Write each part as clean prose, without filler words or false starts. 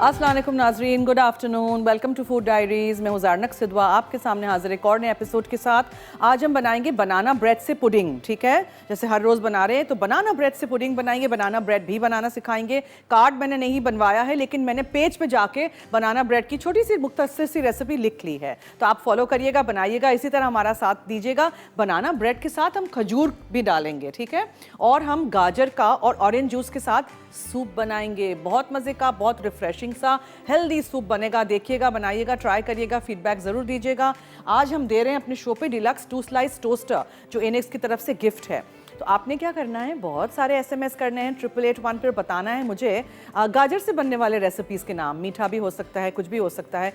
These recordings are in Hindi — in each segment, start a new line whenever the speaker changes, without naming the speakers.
अस्सलाम वालेकुम नाजरीन, good afternoon, welcome to food diaries. मैं हूँ ज़ारनक सिद्वा आपके सामने हाजिर एक और नए एपिसोड के साथ। आज हम बनाएंगे बनाना ब्रेड से पुडिंग। ठीक है, जैसे हर रोज़ बना रहे हैं तो बनाना ब्रेड से पुडिंग बनाएंगे, बनाना ब्रेड भी बनाना सिखाएंगे। कार्ड मैंने नहीं बनवाया है, लेकिन मैंने पेज पे जाके बनाना ब्रेड की छोटी सी मुख्तसर सी रेसिपी लिख ली है, तो आप फॉलो करिएगा, बनाइएगा, इसी तरह हमारा साथ दीजिएगा। बनाना ब्रेड के साथ हम खजूर भी डालेंगे, ठीक है, और हम गाजर का और ऑरेंज जूस के साथ सूप बनाएंगे। बहुत मज़े का, बहुत रिफ्रेशिंग सा हेल्दी सूप बनेगा। देखिएगा, बनाइएगा, ट्राई करिएगा, फीडबैक ज़रूर दीजिएगा। आज हम दे रहे हैं अपने शो पे डिलक्स 2 स्लाइस टोस्टर, जो इनेक्स की तरफ से गिफ्ट है। तो आपने क्या करना है, बहुत सारे SMS करने हैं 8881 पर, बताना है मुझे गाजर से बनने वाले रेसिपीज़ के नाम। मीठा भी हो सकता है, कुछ भी हो सकता है।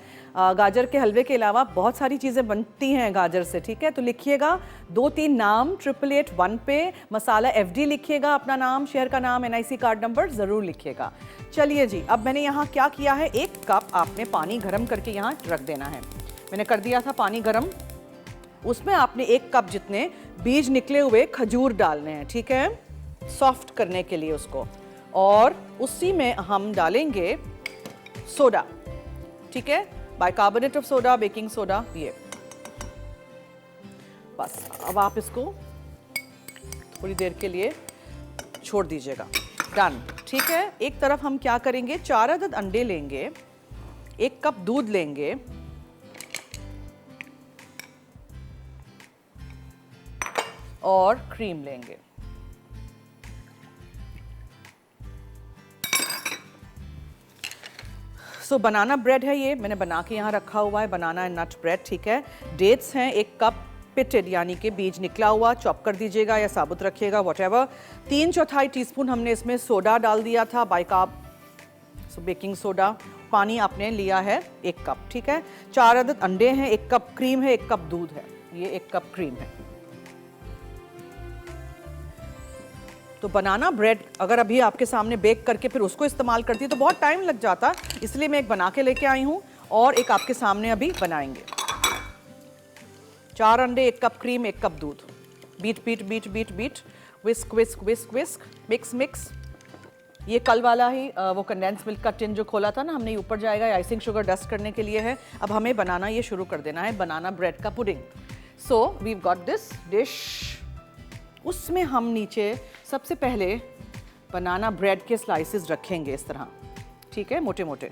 गाजर के हलवे के अलावा बहुत सारी चीज़ें बनती हैं गाजर से, ठीक है। तो लिखिएगा 2-3 नाम 8881 पे, मसाला FD लिखिएगा, अपना नाम, शहर का नाम, NIC कार्ड नंबर ज़रूर लिखिएगा। चलिए जी, अब मैंने यहाँ क्या किया है, 1 कप आपने पानी गर्म करके यहाँ रख देना है। मैंने कर दिया था पानी गर्म, उसमें आपने 1 कप जितने बीज निकले हुए खजूर डालने हैं, ठीक है, सॉफ्ट करने के लिए उसको। और उसी में हम डालेंगे सोडा, ठीक है, bicarbonate of soda, baking soda, ये बस। अब आप इसको थोड़ी देर के लिए छोड़ दीजिएगा। डन, ठीक है। एक तरफ हम क्या करेंगे, 4 अदद अंडे लेंगे, 1 कप दूध लेंगे, और क्रीम लेंगे। सो बनाना ब्रेड है, ये मैंने बना के यहाँ रखा हुआ है, बनाना एंड नट ब्रेड, ठीक है। डेट्स हैं 1 कप पिटेड, यानी कि बीज निकला हुआ, चॉप कर दीजिएगा या साबुत रखिएगा, व्हाटएवर। 3/4 टीस्पून हमने इसमें सोडा डाल दिया था, बाइकार्ब, सो बेकिंग सोडा। पानी आपने लिया है 1 कप, ठीक है। 4 अदद अंडे हैं, 1 कप क्रीम है, 1 कप दूध है, ये 1 कप क्रीम है। तो बनाना ब्रेड अगर अभी आपके सामने बेक करके फिर उसको इस्तेमाल करती है तो बहुत टाइम लग जाता, इसलिए मैं एक बना के लेके आई हूँ और एक आपके सामने अभी बनाएंगे। 4 अंडे, 1 कप क्रीम, 1 कप दूध। Beat beat beat beat beat, whisk whisk whisk whisk, mix mix. ये कल वाला ही वो कंडेंस मिल्क का टिन जो खोला था ना हमने, ऊपर जाएगा, आइसिंग शुगर डस्ट करने के लिए है। अब हमें बनाना ये शुरू कर देना है, बनाना ब्रेड का पुडिंग। So we got this dish, उसमें हम नीचे सबसे पहले बनाना ब्रेड के स्लाइसेस रखेंगे इस तरह, ठीक है, मोटे मोटे।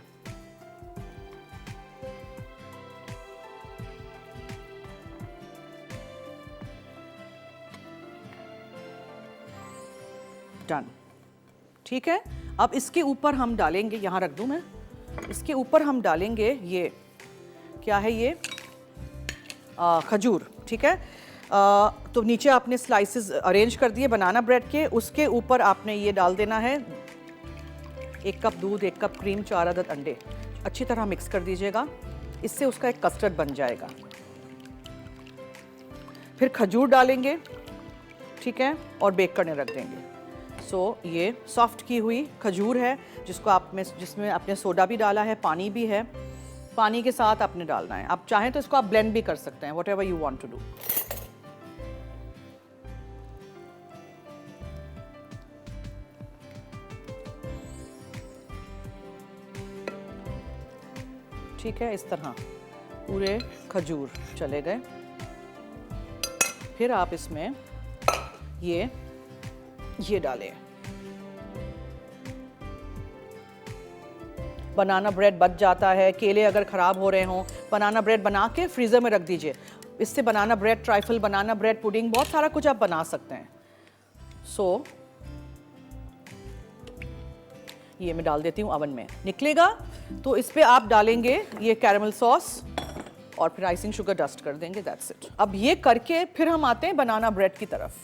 डन, ठीक है। अब इसके ऊपर हम डालेंगे, यहाँ रख दूं मैं, इसके ऊपर हम डालेंगे ये क्या है, ये खजूर, ठीक है। तो नीचे आपने स्लाइसेस अरेंज कर दिए बनाना ब्रेड के, उसके ऊपर आपने ये डाल देना है 1 कप दूध, 1 कप क्रीम, 4 अदद अंडे। अच्छी तरह मिक्स कर दीजिएगा, इससे उसका एक कस्टर्ड बन जाएगा। फिर खजूर डालेंगे, ठीक है, और बेक करने रख देंगे। सो ये सॉफ्ट की हुई खजूर है, जिसमें आपने सोडा भी डाला है, पानी भी है, पानी के साथ आपने डालना है। आप चाहें तो इसको आप ब्लेंड भी कर सकते हैं, whatever you want to do. ठीक है, इस तरह पूरे खजूर चले गए। फिर आप इसमें ये डालें, बनाना ब्रेड बच जाता है, केले अगर ख़राब हो रहे हों, बनाना ब्रेड बना के फ्रीज़र में रख दीजिए। इससे बनाना ब्रेड ट्राइफल, बनाना ब्रेड पुडिंग, बहुत सारा कुछ आप बना सकते हैं। सो ये मैं डाल देती हूँ ओवन में, निकलेगा तो इस पे आप डालेंगे ये कैरेमल सॉस और फिर आइसिंग शुगर डस्ट कर देंगे, दैट्स इट। अब ये करके फिर हम आते हैं बनाना ब्रेड की तरफ।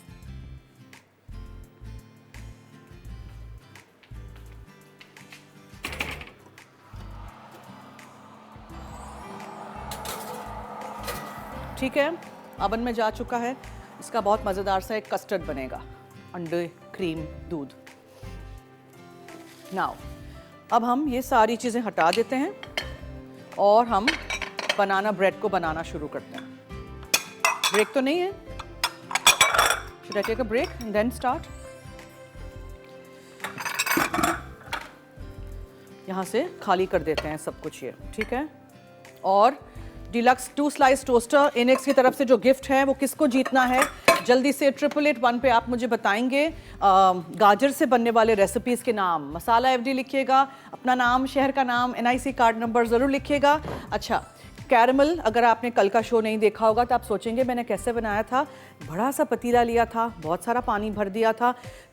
ठीक है, ओवन में जा चुका है, इसका बहुत मज़ेदार सा एक कस्टर्ड बनेगा, अंडे, क्रीम, दूध। नाउ अब हम ये सारी चीज़ें हटा देते हैं और हम बनाना ब्रेड को बनाना शुरू करते हैं। ब्रेक तो नहीं है? Should I take a break and then start? यहाँ से खाली कर देते हैं सब कुछ ये, ठीक है। और डिलक्स 2 स्लाइस टोस्टर इनेक्स की तरफ से जो गिफ्ट है वो किसको जीतना है, जल्दी से 8881 पे आप मुझे बताएंगे। गाजर से बनने वाले रेसिपीज़ के नाम, मसाला एफडी लिखिएगा, अपना नाम, शहर का नाम, एनआईसी कार्ड नंबर ज़रूर लिखिएगा। अच्छा, कैरमल, अगर आपने कल का शो नहीं देखा होगा तो आप सोचेंगे मैंने कैसे बनाया था। बड़ा सा पतीला लिया था, बहुत सारा पानी भर दिया था,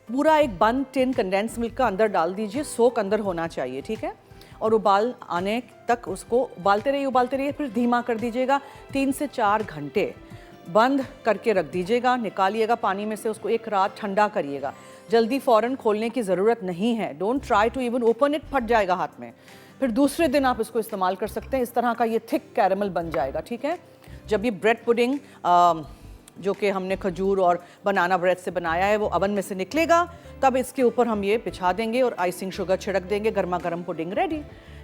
पूरा एक बंद टिन कंडेंस मिल्क का अंदर डाल दीजिए, सोक अंदर होना चाहिए, ठीक है। और उबाल आने तक उसको उबालते रहिए, फिर धीमा कर दीजिएगा। 3 से 4 घंटे बंद करके रख दीजिएगा, निकालिएगा पानी में से, उसको एक रात ठंडा करिएगा। जल्दी फ़ौरन खोलने की ज़रूरत नहीं है, don't try to even open it, फट जाएगा हाथ में। फिर दूसरे दिन आप इसको इस्तेमाल कर सकते हैं। इस तरह का ये थिक कैरमल बन जाएगा, ठीक है। जब ये ब्रेड पुडिंग जो कि हमने खजूर और बनाना ब्रेड से बनाया है वो ओवन में से निकलेगा, तब इसके ऊपर हम ये बिछा देंगे और आइसिंग शुगर छिड़क देंगे, गर्मा गर्म पुडिंग रेडी।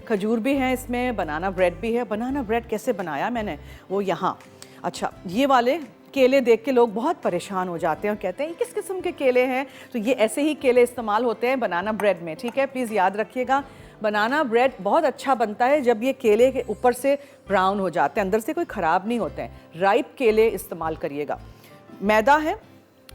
खजूर भी है इसमें, बनाना ब्रेड भी है। बनाना ब्रेड कैसे बनाया मैंने वो यहाँ। अच्छा, ये वाले केले देख के लोग बहुत परेशान हो जाते हैं और कहते हैं ये किस किस्म के केले हैं, तो ये ऐसे ही केले इस्तेमाल होते हैं बनाना ब्रेड में, ठीक है। प्लीज़ याद रखिएगा, बनाना ब्रेड बहुत अच्छा बनता है जब ये केले के ऊपर से ब्राउन हो जाते हैं, अंदर से कोई ख़राब नहीं होते हैं। राइप केले इस्तेमाल करिएगा। मैदा है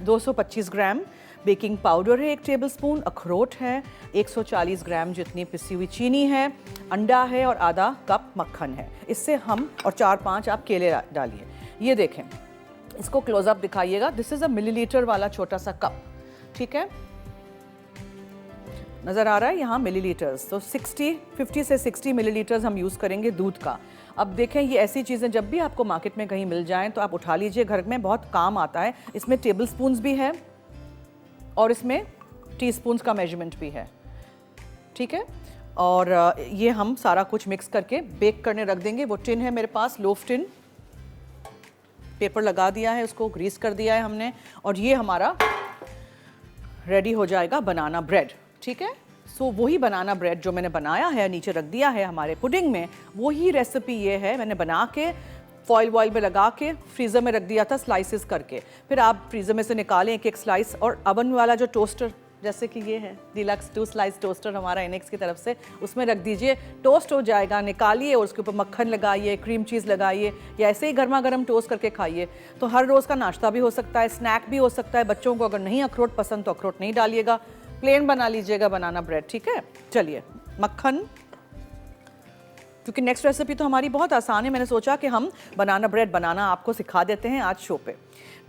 225 ग्राम, बेकिंग पाउडर है 1 टेबलस्पून, अखरोट है 140 ग्राम जितनी पिसी हुई चीनी है, अंडा है और आधा कप मक्खन है। इससे हम और 4-5 आप केले डालिए। ये देखें, इसको क्लोजअप दिखाइएगा। दिस इज़ अ मिलीलीटर वाला छोटा सा कप, ठीक है, नज़र आ रहा है यहाँ मिलीलीटर्स। तो 50 से 60 मिलीलीटर्स हम यूज़ करेंगे दूध का। अब देखें, ये ऐसी चीज़ें जब भी आपको मार्केट में कहीं मिल जाएं तो आप उठा लीजिए, घर में बहुत काम आता है। इसमें टेबल स्पून्स भी है और इसमें टीस्पून्स का मेजरमेंट भी है, ठीक है। और ये हम सारा कुछ मिक्स करके बेक करने रख देंगे। वो टिन है मेरे पास, लोफ टिन, पेपर लगा दिया है, उसको ग्रीस कर दिया है हमने, और ये हमारा रेडी हो जाएगा बनाना ब्रेड, ठीक है। सो वही बनाना ब्रेड जो मैंने बनाया है नीचे रख दिया है हमारे पुडिंग में, वही रेसिपी ये है। मैंने बना के फॉइल वॉइल में लगा के फ्रीज़र में रख दिया था स्लाइसेस करके। फिर आप फ्रीज़र में से निकालें एक एक स्लाइस, और अवन वाला जो टोस्टर, जैसे कि ये है डिलक्स 2 स्लाइस टोस्टर हमारा इनेक्स की तरफ से, उसमें रख दीजिए। टोस्ट हो जाएगा, निकालिए और उसके ऊपर मक्खन लगाइए, क्रीम चीज़ लगाइए, या ऐसे ही गर्मा गर्म टोस्ट करके खाइए। तो हर रोज़ का नाश्ता भी हो सकता है, स्नैक भी हो सकता है। बच्चों को अगर नहीं अखरोट पसंद तो अखरोट नहीं डालिएगा, प्लेन बना लीजिएगा बनाना ब्रेड, ठीक है। चलिए, मक्खन, क्योंकि नेक्स्ट रेसिपी तो हमारी बहुत आसान है, मैंने सोचा कि हम बनाना ब्रेड बनाना आपको सिखा देते हैं आज शो पे।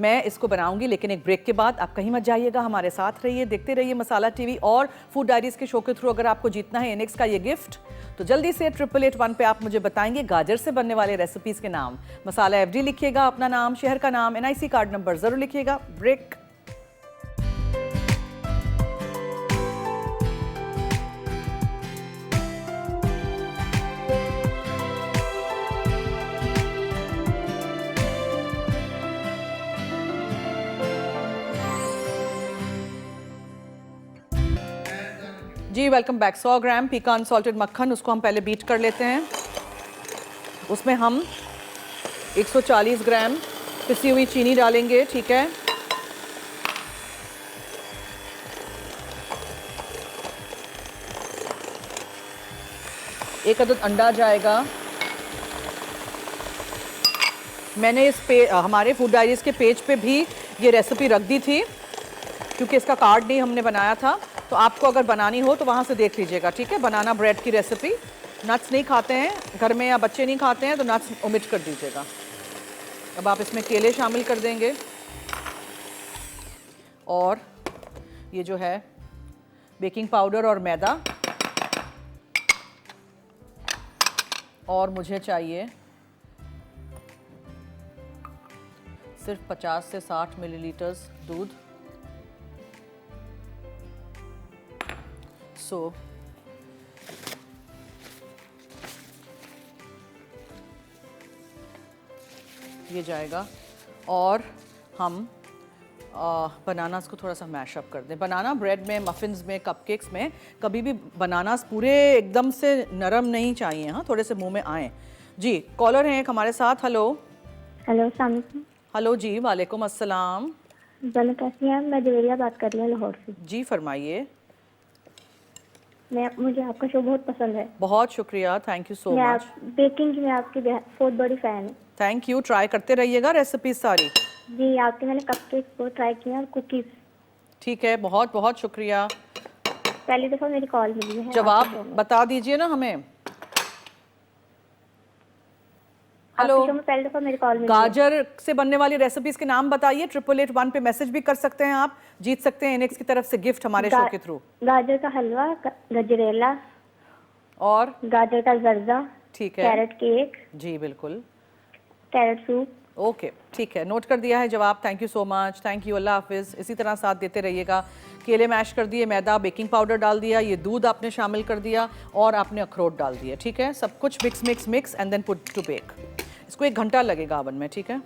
मैं इसको बनाऊंगी लेकिन एक ब्रेक के बाद। आप कहीं मत जाइएगा, हमारे साथ रहिए, देखते रहिए मसाला टीवी और फूड डायरीज के शो के थ्रू। अगर आपको जीतना है इनेक्स का ये गिफ्ट, तो जल्दी से 8881 पे आप मुझे बताएंगे गाजर से बनने वाले रेसिपीज़ के नाम। मसाला एफडी लिखिएगा, अपना नाम, शहर का नाम, एनआईसी कार्ड नंबर ज़रूर लिखिएगा। ब्रेक। जी वेलकम बैक। 100 ग्राम पीका अनसॉल्टेड मक्खन, उसको हम पहले बीट कर लेते हैं। उसमें हम 140 ग्राम पिसी हुई चीनी डालेंगे, ठीक है। एक अदद अंडा जाएगा। मैंने हमारे फूड डायरीज के पेज पे भी ये रेसिपी रख दी थी, क्योंकि इसका कार्ड नहीं हमने बनाया था। तो आपको अगर बनानी हो तो वहाँ से देख लीजिएगा, ठीक है। बनाना ब्रेड की रेसिपी। नट्स नहीं खाते हैं घर में या बच्चे नहीं खाते हैं तो नट्स ओमिट कर दीजिएगा। अब आप इसमें केले शामिल कर देंगे, और ये जो है बेकिंग पाउडर और मैदा, और मुझे चाहिए सिर्फ 50 से 60 मिलीलीटर्स दूध। सो ये जाएगा, और हम बनानास को थोड़ा सा मैशअप कर दें। बनाना ब्रेड में, मफ़िन्स में, कपकेक्स में कभी भी बनानास पूरे एकदम से नरम नहीं चाहिए, हाँ, थोड़े से मुंह में आए। जी, कॉलर हैं एक हमारे साथ। हेलो
हेलो, अस्सलाम वालेकुम।
हेलो जी, वालेकुम अस्सलाम।
कैसी हैं? मैं जवेरिया बात कर रही हूँ लाहौर से।
जी फरमाइए।
मुझे आपका शो बहुत पसंद है।
बहुत शुक्रिया, thank you so much.
Baking की मैं आपकी बहुत बड़ी फ़ैन हूँ।
थैंक यू, ट्राई करते रहिएगा रेसिपीज सारी।
जी, आपके मैंने कपकेक को ट्राई किया और कुकीज़।
ठीक है, बहुत बहुत शुक्रिया।
पहली दफ़ा मेरी कॉल मिली है
जवाब
आपके शो में।
बता दीजिए ना हमें। हेलो,
आपके शो में पहली दफ़ा मेरी कॉल मिली है।
गाजर से बनने वाली रेसिपीज के नाम बताइए। 8881 पे मैसेज भी कर सकते हैं आप, जीत सकते हैं इनेक्स की तरफ से गिफ्ट हमारे शो के थ्रू।
गाजर का हलवा, गजरेला,
और
गाजर का जर्दा,
ठीक है,
कैरेट केक,
जी बिल्कुल,
कैरेट सूप।
ओके ठीक है, नोट कर दिया है जवाब। Thank you so much, thank you, अल्लाह हाफिज़। इसी तरह साथ देते रहिएगा। केले मैश कर दिए, मैदा, बेकिंग पाउडर डाल दिया, ये दूध आपने शामिल कर दिया और आपने अखरोट डाल दिए। ठीक है, सब कुछ mix mix mix and then put to bake. इसको 1 घंटा लगेगा ओवन में। ठीक है,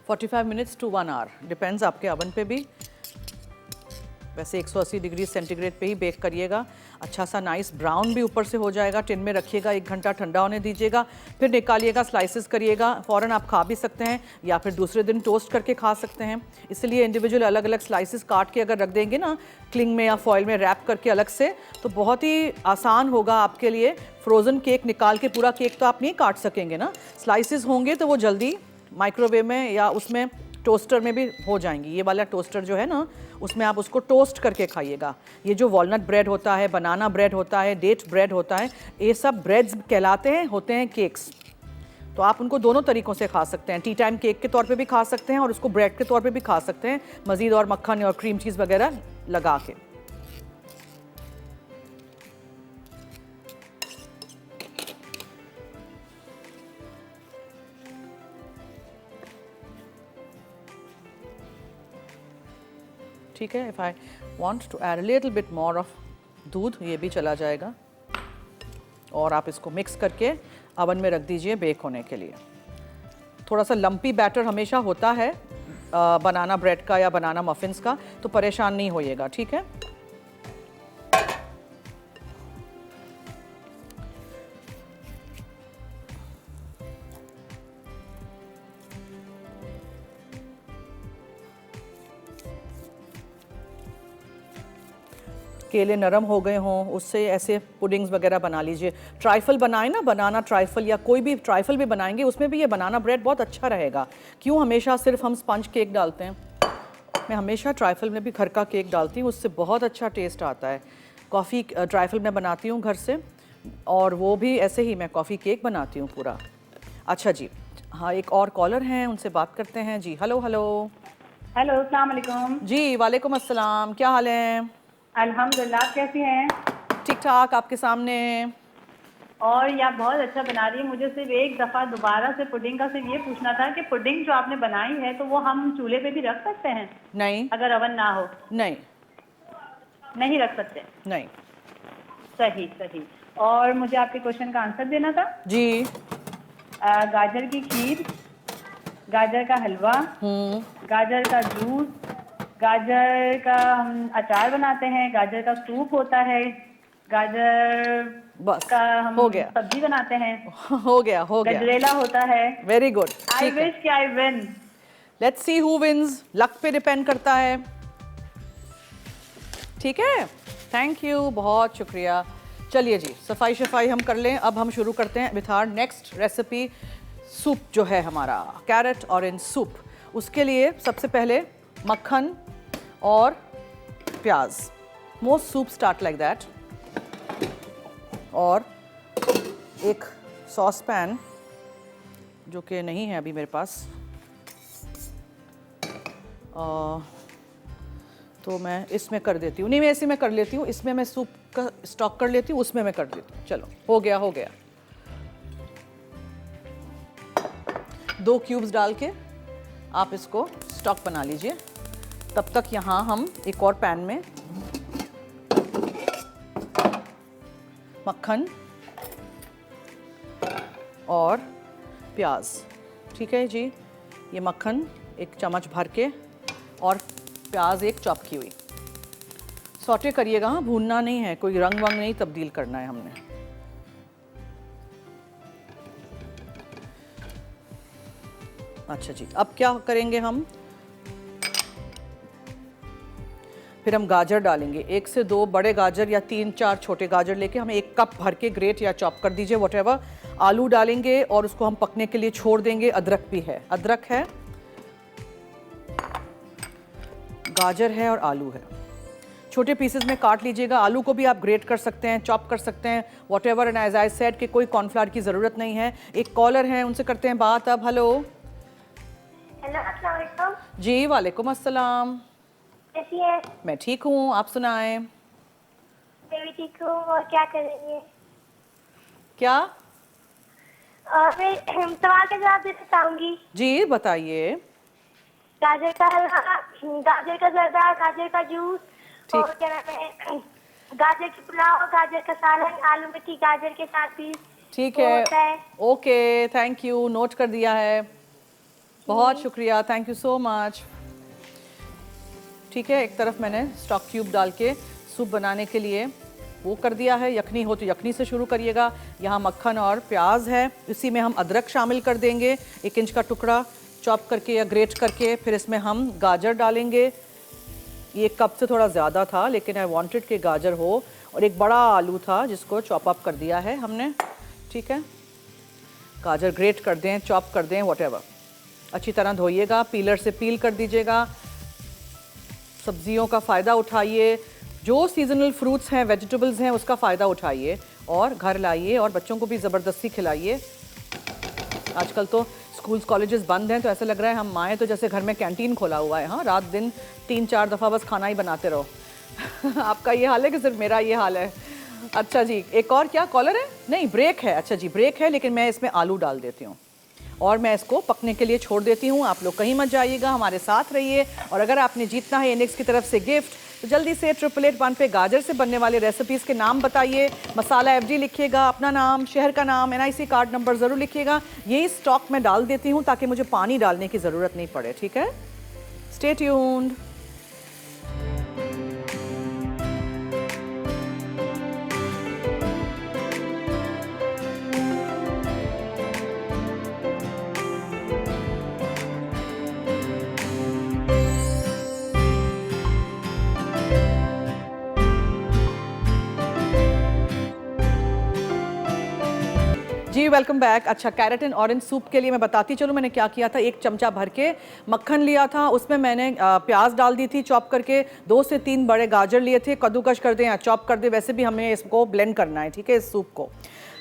$45 मिनट्स टू 1 आवर, डिपेंड्स आपके ओवन पे भी। वैसे 180 डिग्री सेंटीग्रेड पे ही बेक करिएगा। अच्छा सा नाइस ब्राउन भी ऊपर से हो जाएगा। टिन में रखिएगा, 1 घंटा ठंडा होने दीजिएगा, फिर निकालिएगा, स्लाइसेस करिएगा। फ़ौरन आप खा भी सकते हैं या फिर दूसरे दिन टोस्ट करके खा सकते हैं। इसलिए इंडिविजुअल अलग अलग स्लाइसेस काट के अगर रख देंगे ना क्लिंग में या फॉइल में रैप करके अलग से, तो बहुत ही आसान होगा आपके लिए। फ्रोज़न केक निकाल के पूरा केक तो आप नहीं काट सकेंगे ना, स्लाइसेस होंगे तो वो जल्दी माइक्रोवेव में या उसमें टोस्टर में भी हो जाएंगी। ये वाला टोस्टर जो है ना, उसमें आप उसको टोस्ट करके खाइएगा। ये जो वॉलनट ब्रेड होता है, बनाना ब्रेड होता है, डेट ब्रेड होता है, ये सब ब्रेड्स कहलाते हैं, होते हैं केक्स। तो आप उनको दोनों तरीक़ों से खा सकते हैं। टी टाइम केक के तौर पे भी खा सकते हैं और उसको ब्रेड के तौर पे भी खा सकते हैं, मज़ीद और मक्खन और क्रीम चीज़ वगैरह लगा के। ठीक है, if I want to add a little bit more of doodh, ये भी चला जाएगा। और आप इसको मिक्स करके ओवन में रख दीजिए बेक होने के लिए। थोड़ा सा लंपी बैटर हमेशा होता है बनाना ब्रेड का या बनाना मफिन्स का, तो परेशान नहीं होइएगा। ठीक है, केले नरम हो गए हों उससे ऐसे पुडिंग्स वगैरह बना लीजिए। ट्राइफल बनाएं ना, बनाना ट्राइफल या कोई भी ट्राइफल भी बनाएंगे उसमें भी ये बनाना ब्रेड बहुत अच्छा रहेगा। क्यों हमेशा सिर्फ हम स्पंज केक डालते हैं? मैं हमेशा ट्राइफल में भी घर का केक डालती हूँ, उससे बहुत अच्छा टेस्ट आता है। कॉफ़ी ट्राइफल में बनाती हूँ घर से, और वो भी ऐसे ही मैं कॉफ़ी केक बनाती हूँ पूरा। अच्छा जी, हाँ एक और कॉलर हैं, उनसे बात करते हैं जी। Hello hello.
हेलो, अस्सलाम वालेकुम।
जी वालेकुम अस्सलाम, क्या हाल है?
अल्हम्दुलिल्लाह, कैसी हैं?
ठीक ठाक, आपके सामने।
और ये आप बहुत अच्छा बना रही है। मुझे सिर्फ एक दफ़ा दोबारा से पुडिंग का सिर्फ ये पूछना था कि पुडिंग जो आपने बनाई है तो वो हम चूल्हे पे भी रख सकते हैं?
नहीं
अगर अवन ना हो?
नहीं
नहीं रख सकते?
नहीं।
सही सही। और मुझे आपके क्वेश्चन का आंसर देना था
जी।
गाजर की खीर, गाजर का हलवा, गाजर का जूस, गाजर का हम अचार बनाते हैं, गाजर का सूप होता है, गाजर
बस
का हम
हो गया।
सब्जी बनाते हैं,
हो गया हो गया।
गजरेला होता है।
Very good.
आई विश कि I win.
Let's see who wins, luck पे डिपेंड करता है। ठीक है, थैंक यू, बहुत शुक्रिया। चलिए जी, सफाई शफाई हम कर लें। अब हम शुरू करते हैं with our next recipe, soup जो है हमारा कैरेट ऑरेंज सूप। उसके लिए सबसे पहले मक्खन और प्याज, most soup start like that. और एक सॉस पैन जो कि नहीं है अभी मेरे पास, तो मैं इसमें कर देती हूँ। नहीं, मैं इसी में कर लेती हूँ, इसमें मैं सूप का स्टॉक कर लेती हूँ, उसमें मैं कर देती हूँ। चलो हो गया हो गया। 2 क्यूब्स डाल के आप इसको स्टॉक बना लीजिए। तब तक यहाँ हम एक और पैन में मक्खन और प्याज। ठीक है जी, ये मक्खन एक चम्मच भर के और प्याज एक चॉप की हुई। सौटे करिएगा, हाँ, भूनना नहीं है, कोई रंग वंग नहीं तब्दील करना है हमने। अच्छा जी, अब क्या करेंगे हम, फिर हम गाजर डालेंगे। 1 से 2 बड़े गाजर या 3-4 छोटे गाजर लेके हमें 1 कप भर के ग्रेट या चॉप कर दीजिए, व्हाटएवर। आलू डालेंगे और उसको हम पकने के लिए छोड़ देंगे। अदरक भी है, अदरक है, गाजर है और आलू है। छोटे पीसेस में काट लीजिएगा। आलू को भी आप ग्रेट कर सकते हैं, चॉप कर सकते हैं, whatever. And as I said कि कोई कॉर्नफ्लावर की ज़रूरत नहीं है। एक कॉलर है, उनसे करते हैं बात अब। हेलो।
हेलो, अस्सलाम वालेकुम।
जी वालेकुम अस्सलाम।
कैसी है?
मैं ठीक हूँ, आप सुनाएं।
मैं भी ठीक हूँ। और क्या कर रही है?
क्या?
और मैं सवाल का जवाब देना चाहूंगी।
जी बताइए।
गाजर का हलवा, गाजर का जर्दा, गाजर का जूस
ठीक।
और क्या नाम है, गाजर की पुलाव, गाजर का सालन, आलू मट्ठी गाजर के साथ भी
ठीक
वो होता
है,
है।
ओके, थैंक यू, नोट कर दिया है, बहुत शुक्रिया, थैंक यू सो मच। ठीक है, एक तरफ मैंने स्टॉक क्यूब डाल के सूप बनाने के लिए वो कर दिया है। यखनी हो तो यखनी से शुरू करिएगा। यहाँ मक्खन और प्याज है, इसी में हम अदरक शामिल कर देंगे, 1 इंच का टुकड़ा चॉप करके या ग्रेट करके। फिर इसमें हम गाजर डालेंगे। ये कप से थोड़ा ज़्यादा था लेकिन आई वांटेड कि गाजर हो। और एक बड़ा आलू था जिसको चॉप अप कर दिया है हमने। ठीक है, गाजर ग्रेट कर दें, चॉप कर दें, व्हाटएवर। अच्छी तरह धोइएगा, पीलर से पील कर दीजिएगा। सब्जियों का फ़ायदा उठाइए, जो सीजनल फ्रूट्स हैं, वेजिटेबल्स हैं, उसका फ़ायदा उठाइए और घर लाइए और बच्चों को भी ज़बरदस्ती खिलाइए। आजकल तो स्कूल्स कॉलेजेस बंद हैं तो ऐसा लग रहा है हम माएँ तो जैसे घर में कैंटीन खोला हुआ है। हाँ, रात दिन 3-4 दफ़ा बस खाना ही बनाते रहो। आपका ये हाल है कि सिर्फ मेरा ये हाल है? अच्छा जी, एक और क्या कॉलर है? नहीं, ब्रेक है। अच्छा जी, ब्रेक है, लेकिन मैं इसमें आलू डाल देती हूँ और मैं इसको पकने के लिए छोड़ देती हूँ। आप लोग कहीं मत जाइएगा, हमारे साथ रहिए। और अगर आपने जीतना है एनेक्स की तरफ से गिफ्ट, तो जल्दी से 888 पे गाजर से बनने वाले रेसिपीज़ के नाम बताइए, मसाला एफडी लिखिएगा, अपना नाम, शहर का नाम, NIC कार्ड नंबर ज़रूर लिखिएगा। यही स्टॉक में डाल देती हूँ ताकि मुझे पानी डालने की ज़रूरत नहीं पड़े। ठीक है, स्टे ट्यून्ड। जी वेलकम बैक। अच्छा, कैरेट एंड ऑरेंज सूप के लिए मैं बताती चलूँ मैंने क्या किया था। 1 चमचा भर के मक्खन लिया था, उसमें मैंने प्याज डाल दी थी चॉप करके। 2 से 3 बड़े गाजर लिए थे, कद्दूकश कर दें या चॉप कर दें, वैसे भी हमें इसको ब्लेंड करना है। ठीक है, इस सूप को।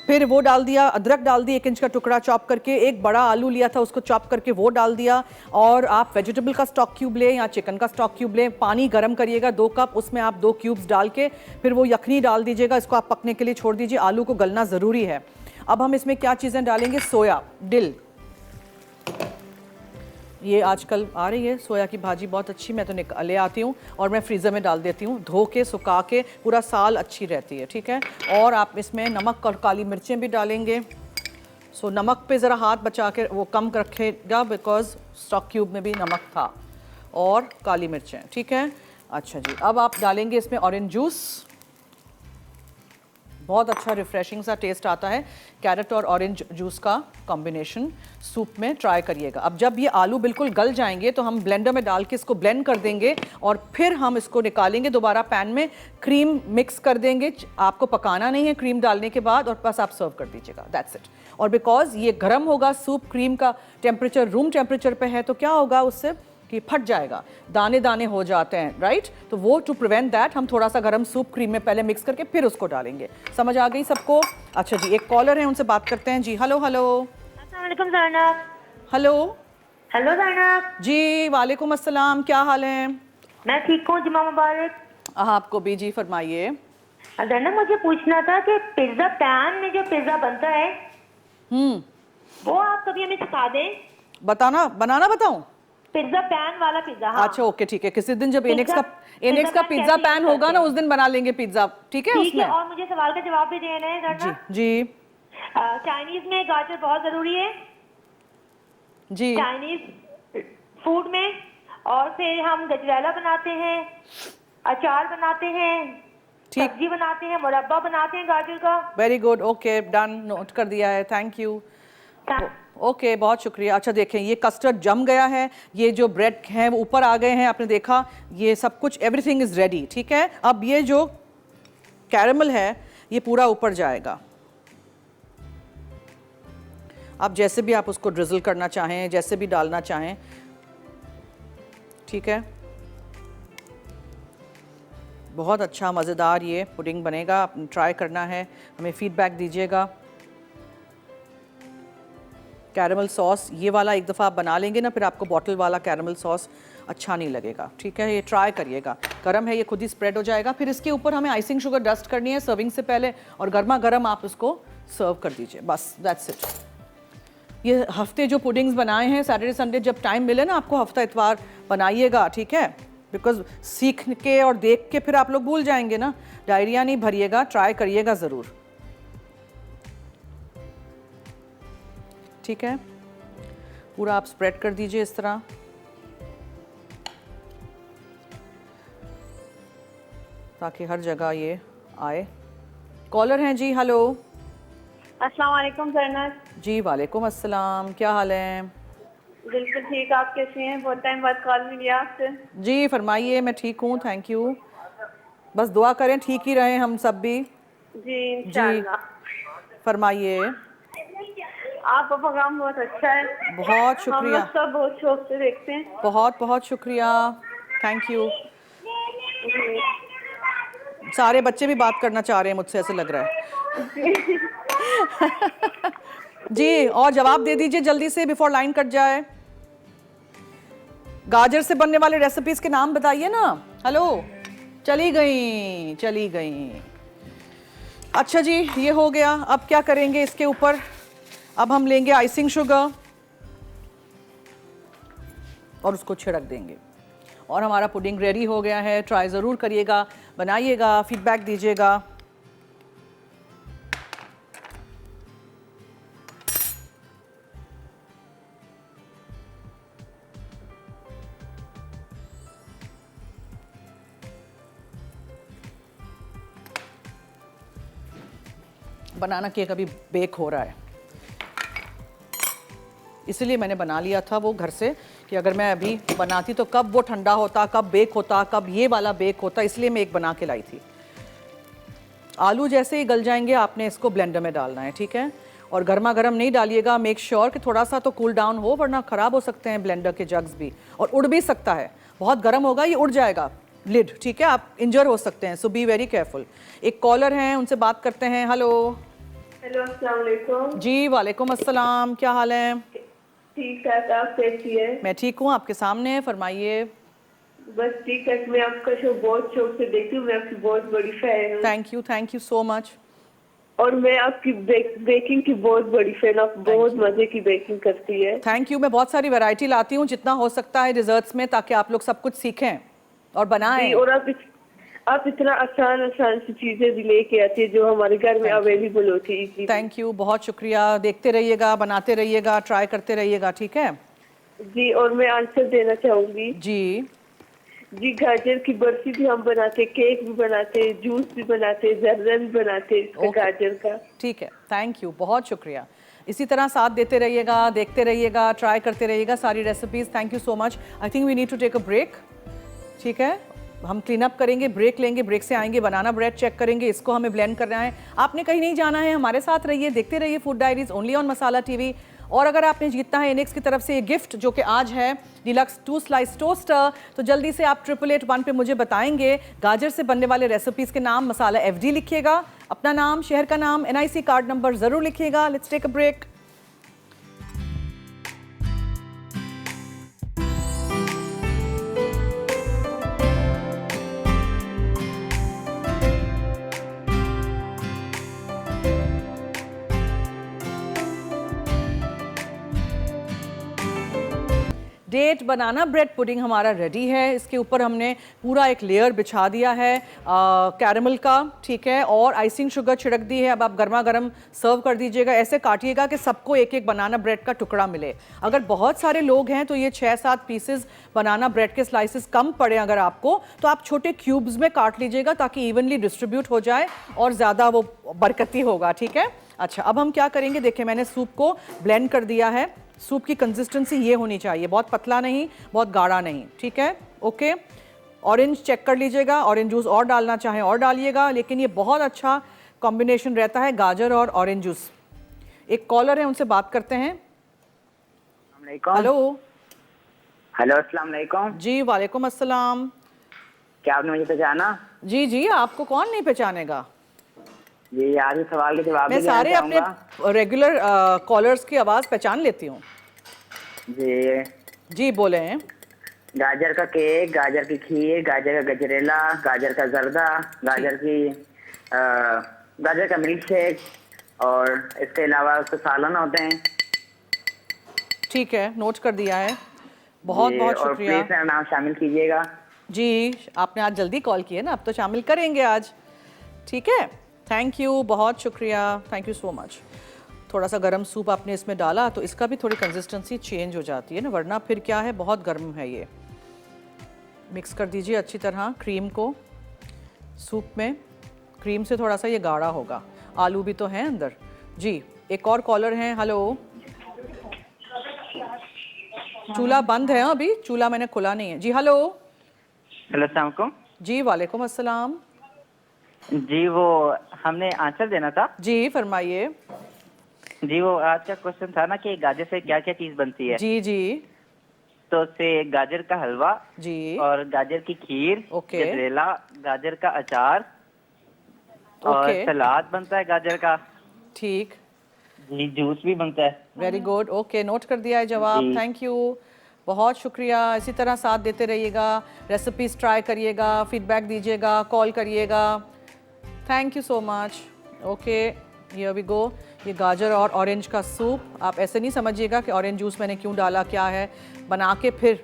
फिर वो डाल दिया, अदरक डाल दी 1 इंच का टुकड़ा चॉप करके। एक बड़ा आलू लिया था, उसको चॉप करके वो डाल दिया। और आप वेजिटेबल का स्टॉक क्यूब लें या चिकन का स्टॉक क्यूब लें। पानी गर्म करिएगा 2 कप, उसमें आप 2 क्यूब्स डाल के फिर वो यखनी डाल दीजिएगा। इसको आप पकने के लिए छोड़ दीजिए, आलू को गलना ज़रूरी है। अब हम इसमें क्या चीज़ें डालेंगे, सोया, डिल, ये आजकल आ रही है सोया की भाजी बहुत अच्छी, मैं तो ले आती हूँ और मैं फ्रीज़र में डाल देती हूँ, धो के सुखा के, पूरा साल अच्छी रहती है। ठीक है, और आप इसमें नमक और काली मिर्चें भी डालेंगे। सो नमक पे ज़रा हाथ बचा के वो कम रखेगा बिकॉज स्टॉक क्यूब में भी नमक था, और काली मिर्चें। ठीक है, अच्छा जी, अब आप डालेंगे इसमें ऑरेंज जूस। बहुत अच्छा रिफ्रेशिंग सा टेस्ट आता है कैरेट और ऑरेंज जूस का कॉम्बिनेशन, सूप में ट्राई करिएगा। अब जब ये आलू बिल्कुल गल जाएंगे तो हम ब्लेंडर में डाल के इसको ब्लेंड कर देंगे और फिर हम इसको निकालेंगे, दोबारा पैन में क्रीम मिक्स कर देंगे। आपको पकाना नहीं है क्रीम डालने के बाद, और बस आप सर्व कर दीजिएगा, दैट्स इट। और बिकॉज ये गर्म होगा, सूप क्रीम का टेम्परेचर रूम टेम्परेचर पे है, तो क्या होगा उससे कि फट जाएगा, दाने दाने हो जाते हैं, राइट। तो वो टू प्रिवेंट दैट हम थोड़ा सा गरम सूप क्रीम में पहले मिक्स करके फिर उसको डालेंगे। समझ आ गई सबको? अच्छा जी, एक कॉलर है, उनसे बात करते हैं जी। Hello hello.
अस्सलाम वालेकुम ज़ैनब।
हेलो।
हेलो ज़ैनब।
जी वालेकुम अस्सलाम, क्या हाल है?
मैं ठीक हूँ, जुम्मा मुबारक।
आपको भी जी, फरमाइए।
ज़ैनब, मुझे पूछना था कि पिज्ज़ा पैन में जो पिज़्ज़ा बनता है वो आप कभी हमें सिखा दें।
बनाना बताऊं?
पिज्जा पैन वाला पिज्जा। हाँ
अच्छा ओके ठीक है, किसी दिन जब एनेक्स
पिज्जा-
का एनेक्स का
पिज्जा
पिज्जा
पैन
पैन
कैसे
होगा ना
करते
उस दिन बना लेंगे पिज्जा, ठीक है
ठीक
उसमें।
है। और मुझे सवाल का जवाब भी देना है
जी
करना।
जी
चाइनीज में गाजर बहुत जरूरी है,
जी
चाइनीज फूड में। और फिर हम गजरेला बनाते हैं, अचार बनाते हैं,
ठीक।
सब्जी बनाते हैं, मुरब्बा बनाते हैं गाजर का।
Very good, okay done, note कर दिया है, थैंक यू। ओके बहुत शुक्रिया। अच्छा देखें ये कस्टर्ड जम गया है, ये जो ब्रेड हैं वो ऊपर आ गए हैं, आपने देखा ये सब कुछ, एवरीथिंग इज़ रेडी, ठीक है। अब ये जो कैरमल है ये पूरा ऊपर जाएगा। आप जैसे भी आप उसको ड्रिजल करना चाहें, जैसे भी डालना चाहें, ठीक है। बहुत अच्छा मज़ेदार ये पुडिंग बनेगा, आप ट्राई करना है, हमें फीडबैक दीजिएगा। कैरमल सॉस ये वाला एक दफ़ा आप बना लेंगे ना, फिर आपको बॉटल वाला कैरमल सॉस अच्छा नहीं लगेगा, ठीक है। ये ट्राई करिएगा, गर्म है, ये खुद ही स्प्रेड हो जाएगा। फिर इसके ऊपर हमें आइसिंग शुगर डस्ट करनी है सर्विंग से पहले, और गर्मा गर्म आप उसको सर्व कर दीजिए, बस दैट्स इट। ये हफ्ते जो पुडिंग्स बनाए हैं सैटरडे संडे, जब टाइम मिले ना आपको हफ्ता इतवार बनाइएगा, ठीक है। बिकॉज सीख के और देख के फिर आप लोग भूल जाएंगे ना, डायरिया नहीं भरिएगा, ट्राई करिएगा ज़रूर, ठीक है। पूरा आप स्प्रेड कर दीजिए इस तरह, ताकि हर जगह ये आए। कॉलर हैं जी, हेलो।
अस्सलाम वालेकुम सरनत।
जी वालेकुम अस्सलाम, क्या हाल है?
बिल्कुल ठीक, आप कैसे हैं? बहुत टाइम बाद कॉल मिली आपसे।
जी फरमाइए, मैं ठीक हूँ, थैंक यू। बस दुआ करें ठीक ही रहें हम सब भी।
जी इंशाल्लाह।
फरमाइए।
आपका प्रोग्राम बहुत अच्छा है,
बहुत
हम
शुक्रिया,
लोग सब बहुत शौक से देखते हैं।
बहुत बहुत शुक्रिया, थैंक यू। सारे बच्चे भी बात करना चाह रहे हैं मुझसे, ऐसे लग रहा है। जी और जवाब दे दीजिए जल्दी से बिफोर लाइन कट जाए। गाजर से बनने वाले रेसिपीज के नाम बताइए ना। हेलो, चली गई चली गई। अच्छा जी ये हो गया, अब क्या करेंगे इसके ऊपर? अब हम लेंगे आइसिंग शुगर और उसको छिड़क देंगे, और हमारा पुडिंग रेडी हो गया है। ट्राई ज़रूर करिएगा, बनाइएगा, फीडबैक दीजिएगा। बनाना केक अभी बेक हो रहा है, इसलिए मैंने बना लिया था वो घर से, कि अगर मैं अभी बनाती तो कब वो ठंडा होता, कब बेक होता, कब ये वाला बेक होता, इसलिए मैं एक बना के लाई थी। आलू जैसे ही गल जाएंगे आपने इसको ब्लेंडर में डालना है, ठीक है। और गर्मा गर्म नहीं डालिएगा, मेक श्योर कि थोड़ा सा तो कूल डाउन हो, वरना ख़राब हो सकते हैं ब्लेंडर के जग्स भी, और उड़ भी सकता है। बहुत गर्म होगा ये उड़ जाएगा लिड, ठीक है, आप इंजर हो सकते हैं, सो बी वेरी केयरफुल। एक कॉलर हैं, उनसे बात करते हैं। हेलो।
हेलो अस्सलाम वालेकुम।
जी वालेकुम अस्सलाम, क्या हाल है?
ठीक ठाक, आप कैसी है?
मैं ठीक हूँ, आपके सामने, फरमाइए।
बस ठीक है, मैं आपका शो बहुत शौक से देखती हूँ, मैं आपकी बहुत बड़ी फैन हूँ।
Thank you so much.
और मैं आपकी बेकिंग की बहुत बड़ी फैन, आप बहुत मजे की बेकिंग करती है।
Thank you. मैं बहुत सारी वैरायटी लाती हूँ जितना हो सकता है डिजर्ट्स में, ताकि आप लोग सब कुछ सीखें और बनाएं।
और आप इतना आसान सी चीजें भी लेके आती है जो हमारे घर में अवेलेबल होती है।
थैंक यू, बहुत शुक्रिया। देखते रहिएगा, बनाते रहिएगा, ट्राई करते रहिएगा, ठीक है
जी। और मैं आंसर देना चाहूंगी जी। गाजर की बर्फी भी हम बनाते, केक भी बनाते, जूस भी बनाते, जर्दा भी बनाते गाजर का। ठीक
है, थैंक यू, बहुत शुक्रिया। इसी तरह साथ देते रहिएगा, देखते रहिएगा, ट्राई करते रहिएगा सारी recipes. Thank you so much. I think we need to take a break, ठीक है। हम क्लीन अप करेंगे, ब्रेक लेंगे, ब्रेक से आएंगे, बनाना ब्रेड चेक करेंगे, इसको हमें ब्लेंड करना है। आपने कहीं नहीं जाना है, हमारे साथ रहिए, देखते रहिए food diaries only on masala TV. और अगर आपने जीतना है एनेक्स की तरफ से ये गिफ्ट, जो कि आज है डिलक्स 2 स्लाइस टोस्टर, तो जल्दी से आप 8881 पे मुझे बताएंगे गाजर से बनने वाले रेसिपीज़ के नाम। मसाला FD लिखिएगा, अपना नाम, शहर का नाम, NIC कार्ड नंबर ज़रूर लिखिएगा। Let's take a break. That banana bread pudding हमारा रेडी है। इसके ऊपर हमने पूरा एक लेयर बिछा दिया है कैरमल का, ठीक है, और आइसिंग शुगर छिड़क दी है। अब आप गर्मा गर्म सर्व कर दीजिएगा। ऐसे काटिएगा कि सबको एक एक बनाना ब्रेड का टुकड़ा मिले। अगर बहुत सारे लोग हैं तो ये 6-7 पीसेस बनाना ब्रेड के स्लाइसेस कम पड़े अगर आपको, तो आप छोटे क्यूब्स में काट लीजिएगा ताकि इवनली डिस्ट्रीब्यूट हो जाए और ज़्यादा वो बरकती होगा, ठीक है। अच्छा, अब हम क्या करेंगे, देखिए मैंने सूप को ब्लेंड कर दिया है। सूप की कंसिस्टेंसी ये होनी चाहिए, बहुत पतला नहीं, बहुत गाढ़ा नहीं, ठीक है, ओके। ऑरेंज चेक कर लीजिएगा, ऑरेंज जूस और डालना चाहें और डालिएगा, लेकिन ये बहुत अच्छा कॉम्बिनेशन रहता है गाजर और ऑरेंज जूस। एक कॉलर है, उनसे बात करते हैं। हेलो
हेलो, अस्सलाम वालेकुम।
जी वालेकुम अस्सलाम।
क्या आपने मुझे पहचाना?
जी जी, आपको कौन नहीं पहचानेगा।
जी, आज इस सवाल के जवाब
मैं सारे अपने रेगुलर कॉलर्स की आवाज़ पहचान लेती हूँ।
जी
जी बोले हैं।
गाजर का केक, गाजर की खीर, गाजर का गजरेला, गाजर का जर्दा, गाजर का मिल्क शेक, और इसके अलावा उसके सालन होते हैं।
ठीक है, नोट कर दिया है, बहुत
जी,
बहुत
और
शुक्रिया।
प्लीज मेरा नाम शामिल कीजिएगा।
जी, आपने आज जल्दी कॉल किया ना, अब तो शामिल करेंगे आज, ठीक है। थैंक यू, बहुत शुक्रिया, थैंक यू सो मच। थोड़ा सा गर्म सूप आपने इसमें डाला तो इसका भी थोड़ी कंसिस्टेंसी चेंज हो जाती है ना, वरना फिर क्या है, बहुत गर्म है ये। मिक्स कर दीजिए अच्छी तरह क्रीम को सूप में। क्रीम से थोड़ा सा ये गाढ़ा होगा, आलू भी तो हैं अंदर। जी, एक और कॉलर हैं। हेलो, चूल्हा बंद है अभी, चूल्हा मैंने खुला नहीं है। जी हेलो।
हेलो, अस्सलाम वालेकुम।
जी वालेकुम अस्सलाम।
जी, वो हमने आंसर देना था।
जी फरमाइए।
जी, वो आज का क्वेश्चन था ना कि गाजर से क्या क्या चीज बनती है।
जी जी
तो उससे गाजर का हलवा
जी, और
और गाजर की खीर,
ओके।
गजरेला, गाजर का अचार और
ओके।
सलाद बनता है गाजर का।
ठीक,
जी, जूस भी बनता है।
वेरी गुड, ओके, नोट कर दिया है जवाब।
जी।
थैंक यू, बहुत शुक्रिया। इसी तरह साथ देते रहिएगा, रेसिपीज ट्राई करिएगा, फीडबैक दीजिएगा, कॉल करिएगा। Thank you so much. Okay, here we go. ये गाजर और ऑरेंज का सूप, आप ऐसे नहीं समझिएगा कि ऑरेंज जूस मैंने क्यों डाला, क्या है। बना के फिर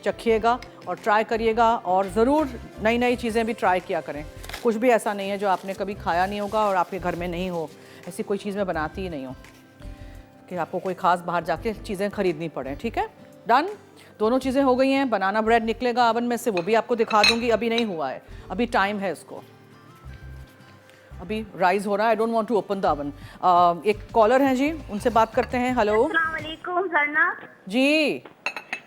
चखिएगा और ट्राई करिएगा, और ज़रूर नई नई चीज़ें भी ट्राई किया करें। कुछ भी ऐसा नहीं है जो आपने कभी खाया नहीं होगा और आपके घर में नहीं हो। ऐसी कोई चीज़ मैं बनाती ही नहीं हूँ कि आपको कोई ख़ास बाहर जाके चीज़ें खरीदनी पड़े, ठीक है। डन, दोनों चीज़ें हो गई हैं। बनाना ब्रेड निकलेगा ओवन में से, वो भी आपको दिखा दूंगी, अभी नहीं हुआ है, अभी टाइम है इसको, अभी राइज हो रहा है। I don't want to open the oven. एक कॉलर हैं जी, उनसे बात करते हैं। हेलो।
अस्सलाम वालेकुम जरना,
जी,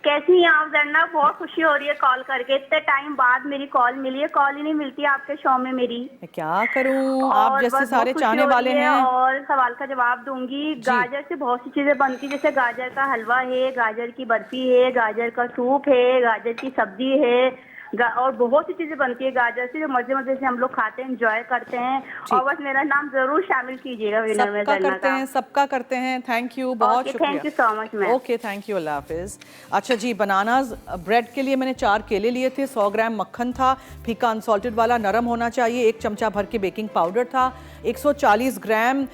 कैसी हैं आप जरना? बहुत खुशी हो रही है कॉल करके, इतने टाइम बाद मेरी कॉल मिली है, कॉल ही नहीं मिलती आपके शो में मेरी।
मैं क्या करूं, आप
और
जैसे
बस
सारे
बहुत खुशी
चाहने
हो रही
वाले
है,
हैं।
और सवाल का जवाब दूंगी। गाजर से बहुत सी चीजें बनती है, जैसे गाजर का हलवा है, गाजर की बर्फी है, गाजर का सूप है, गाजर की सब्जी है, और बहुत सी चीजें बनती है गाजर से, जो मजे मजे से हम लोग खाते हैं, एंजॉय करते हैं। और बस मेरा नाम जरूर शामिल कीजिएगा विनर में,
सबका
जरना
करते
का।
हैं, सबका करते हैं। थैंक यू, बहुत शुक्रिया।
Thank you so much ma'am.
Okay, thank you, अल्लाह हाफिज़। अच्छा जी, बनानाज ब्रेड के लिए मैंने 4 केले लिए थे, 100 ग्राम मक्खन था, फीका अनसॉल्टेड वाला, नरम होना चाहिए, 1 चमचा भर के बेकिंग पाउडर था, 140 ग्राम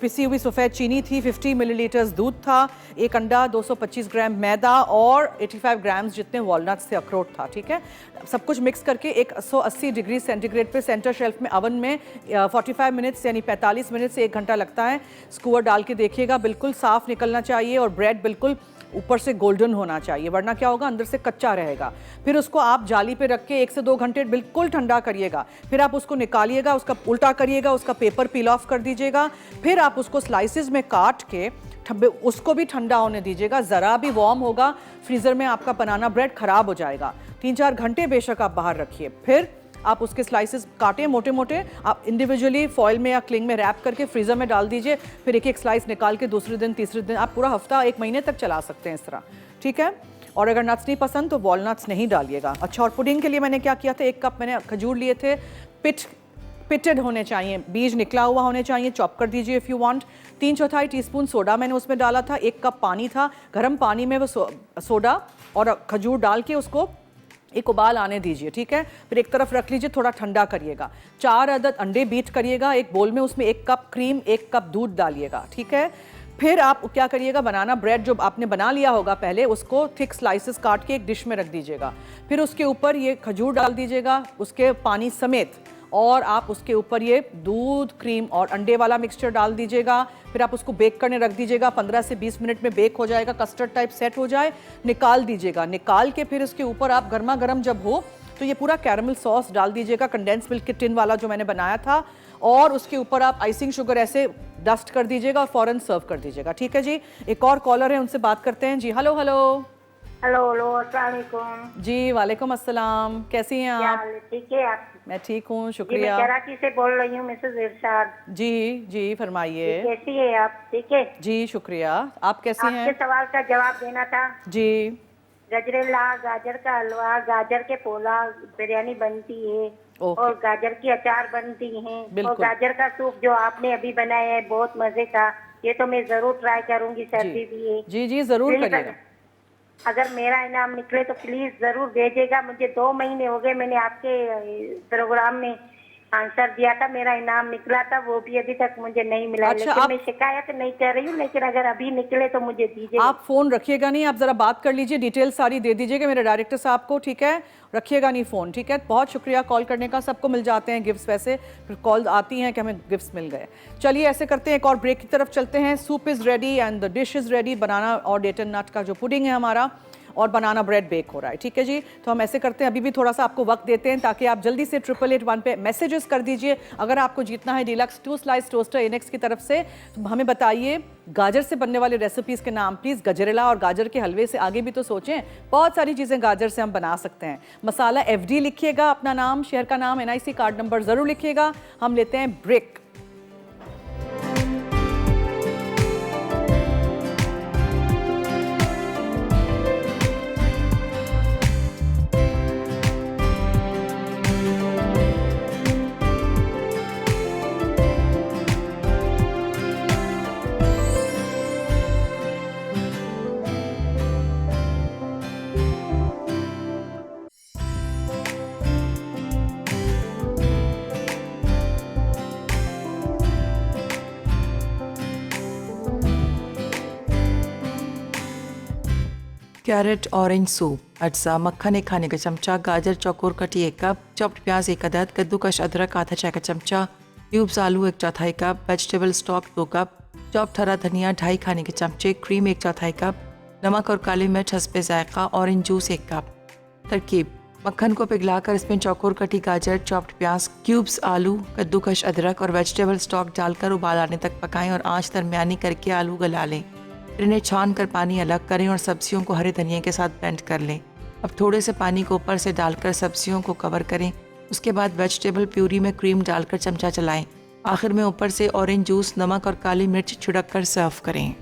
पिसी हुई सफ़ेद चीनी थी, 50 मिलीलीटर्स दूध था, 1 अंडा, 225 ग्राम मैदा और 85 ग्राम्स जितने वॉलनट्स थे, अखरोट था, ठीक है। सब कुछ मिक्स करके 180 डिग्री सेंटीग्रेड पे सेंटर शेल्फ में ओवन में 45 मिनट्स यानी 45 मिनट से 1 घंटा लगता है। स्कूवर डाल के देखिएगा, बिल्कुल साफ़ निकलना चाहिए और ब्रेड बिल्कुल ऊपर से गोल्डन होना चाहिए, वरना क्या होगा, अंदर से कच्चा रहेगा। फिर उसको आप जाली पे रख के 1 से 2 घंटे बिल्कुल ठंडा करिएगा। फिर आप उसको निकालिएगा, उसका उल्टा करिएगा, उसका पेपर पील ऑफ कर दीजिएगा। फिर आप उसको स्लाइसिस में काट के उसको भी ठंडा होने दीजिएगा। ज़रा भी वार्म होगा फ्रीज़र में, आपका बनाना ब्रेड ख़राब हो जाएगा। 3-4 घंटे बेशक आप बाहर रखिए। फिर आप उसके स्लाइसेस काटें मोटे मोटे, आप इंडिविजुअली फॉइल में या क्लिंग में रैप करके फ्रीज़र में डाल दीजिए। फिर एक एक स्लाइस निकाल के दूसरे दिन तीसरे दिन आप पूरा हफ्ता 1 महीने तक चला सकते हैं इस तरह, ठीक है। और अगर नट्स नहीं पसंद तो वॉलनट्स नहीं डालिएगा। अच्छा, और पुडिंग के लिए मैंने क्या किया था, 1 कप मैंने खजूर लिए थे, पिटेड होने चाहिए, बीज निकला हुआ होने चाहिए, चॉप कर दीजिए if you want. 3/4 teaspoon soda मैंने उसमें डाला था, 1 कप पानी था, गर्म पानी में वो सोडा और खजूर डाल के उसको एक उबाल आने दीजिए, ठीक है। फिर एक तरफ रख लीजिए, थोड़ा ठंडा करिएगा। 4 अदद अंडे बीट करिएगा एक बोल में, उसमें 1 कप क्रीम 1 कप दूध डालिएगा, ठीक है। फिर आप क्या करिएगा, बनाना ब्रेड जो आपने बना लिया होगा पहले, उसको थिक स्लाइसेस काट के एक डिश में रख दीजिएगा। फिर उसके ऊपर ये खजूर डाल दीजिएगा उसके पानी समेत, और आप उसके ऊपर ये दूध, क्रीम और अंडे वाला मिक्सचर डाल दीजिएगा। फिर आप उसको बेक करने रख दीजिएगा। 15 से 20 मिनट में बेक हो जाएगा, कस्टर्ड टाइप सेट हो जाए, निकाल दीजिएगा। निकाल के फिर इसके ऊपर आप गर्मा गर्म जब हो तो ये पूरा कैरमल सॉस डाल दीजिएगा, कंडेंस मिल्क के टिन वाला जो मैंने बनाया था, और उसके ऊपर आप आइसिंग शुगर ऐसे डस्ट कर दीजिएगा और फौरन सर्व कर दीजिएगा। ठीक है जी। एक और कॉलर है, उनसे बात करते हैं जी। Hello hello.
हेलो हेलो, अस्सलाम वालेकुम।
जी वालेकुम अस्सलाम, कैसी हैं
क्या
आप?
हाल है? ठीक है आप?
मैं ठीक हूँ,
जी,
शुक्रिया।
मैं कराची से बोल रही हूँ, मिसेज इरशाद।
जी जी फरमाइए।
कैसी है आप? ठीक है
जी शुक्रिया, आप कैसी
आपके
हैं?
सवाल का जवाब देना था।
जी
गजरेला, गाजर का हलवा, गाजर के पोला, बिरयानी बनती है,
ओके।
और गाजर की अचार बनती है, और
बिल्कुल।
गाजर का सूप जो आपने अभी बनाया है बहुत मजे का, ये तो मैं जरूर ट्राई करूंगी। सर्दी भी है।
जी जी जरूर
प्लीज,
करिएगा।
अगर मेरा इनाम निकले तो प्लीज जरूर भेजेगा। मुझे 2 महीने हो गए, मैंने आपके प्रोग्राम में आंसर दिया था, मेरा इनाम निकला था, वो भी अभी तक मुझे नहीं मिला।
अच्छा,
लेकिन
आप-
मैं शिकायत नहीं कर रही हूँ, लेकिन अगर अभी निकले तो मुझे दीजिए।
आप फोन रखिएगा नहीं, आप जरा बात कर लीजिए, डिटेल सारी दे दीजिएगा मेरे डायरेक्टर साहब को। ठीक है, रखिएगा नहीं फोन। ठीक है, बहुत शुक्रिया कॉल करने का। सबको मिल जाते हैं गिफ्ट्स, वैसे फिर कॉल आती हैं कि हमें गिफ्ट्स मिल गए। चलिए ऐसे करते हैं, एक और ब्रेक की तरफ चलते हैं। Soup is ready and the dish is ready. Banana और डेटन नट का जो पुडिंग है हमारा, और बनाना ब्रेड बेक हो रहा है। ठीक है जी, तो हम ऐसे करते हैं, अभी भी थोड़ा सा आपको वक्त देते हैं ताकि आप जल्दी से 8881 पे मैसेजेस कर दीजिए। अगर आपको जीतना है डीलक्स 2 स्लाइस टोस्टर इनेक्स की तरफ से, तो हमें बताइए गाजर से बनने वाले रेसिपीज़ के नाम प्लीज़। गजरेला और गाजर के हलवे से आगे भी तो सोचें, बहुत सारी चीज़ें गाजर से हम बना सकते हैं। मसाला FD लिखिएगा, अपना नाम, शहर का नाम, NIC कार्ड नंबर ज़रूर लिखिएगा। हम लेते हैं ब्रेक।
कैरेट ऑरेंज सूप, अज्जा मक्खन 1 खाने का चमचा, गाजर चौकोर कटी 1 कप, चॉप्ड प्याज 1 अदद, कद्दूकस अदरक आधा चाय का चमचा, क्यूब्स आलू 1/4 cup, vegetable stock 2 cup, chopped हरा धनिया 2.5 खाने के चमचे, क्रीम 1/4 कप, नमक और काली मिर्च हस्बे जायका, ऑरेंज जूस 1 कप। तरकीब: मक्खन को पिघलाकर इसमें चौकोर कटी गाजर, चॉप्ड प्याज, क्यूब्स आलू, कद्दूकस अदरक और वेजिटेबल स्टॉक डालकर उबाल आने तक पकाएं और आंच दरमियानी करके आलू गला लें। फिर इन्हें छान कर पानी अलग करें और सब्जियों को हरे धनिया के साथ ब्लेंड कर लें। अब थोड़े से पानी को ऊपर से डालकर सब्जियों को कवर करें। उसके बाद वेजिटेबल प्यूरी में क्रीम डालकर चमचा चलाएं। आखिर में ऊपर से ऑरेंज जूस, नमक और काली मिर्च छिड़क कर सर्व करें।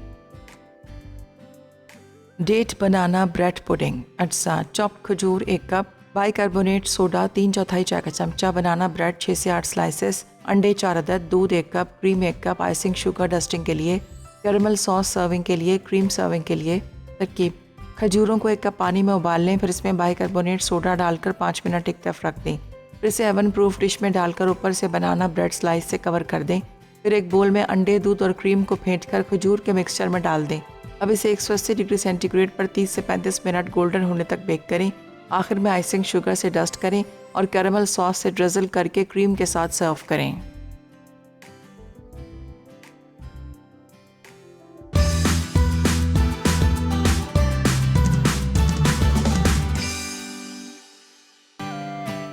डेट बनाना ब्रेड पुडिंग, अज्जा चॉप्ड खजूर 1 कप, बाइकार्बोनेट सोडा 3/4 चाय का चमचा, बनाना ब्रेड 6 से 8 स्लाइसेस, अंडे 4 अदद, दूध 1 cup, cream 1 cup, icing sugar dusting के लिए, कैरमल सॉस सर्विंग के लिए, क्रीम सर्विंग के लिए। तरकीब: खजूरों को 1 कप पानी में उबाल लें, फिर इसमें बाइकार्बोनेट सोडा डालकर 5 मिनट एक तरफ रख दें। फिर इसे ओवन प्रूफ डिश में डालकर ऊपर से बनाना ब्रेड स्लाइस से कवर कर दें। फिर एक बोल में अंडे, दूध और क्रीम को फेंटकर खजूर के मिक्सचर में डाल दें। अब इसे 180 डिग्री सेंटीग्रेड पर 30 से 35 मिनट गोल्डन होने तक बेक करें। आखिर में आइसिंग शुगर से डस्ट करें और कैरमल सॉस से ड्रिजल करके क्रीम के साथ सर्व करें।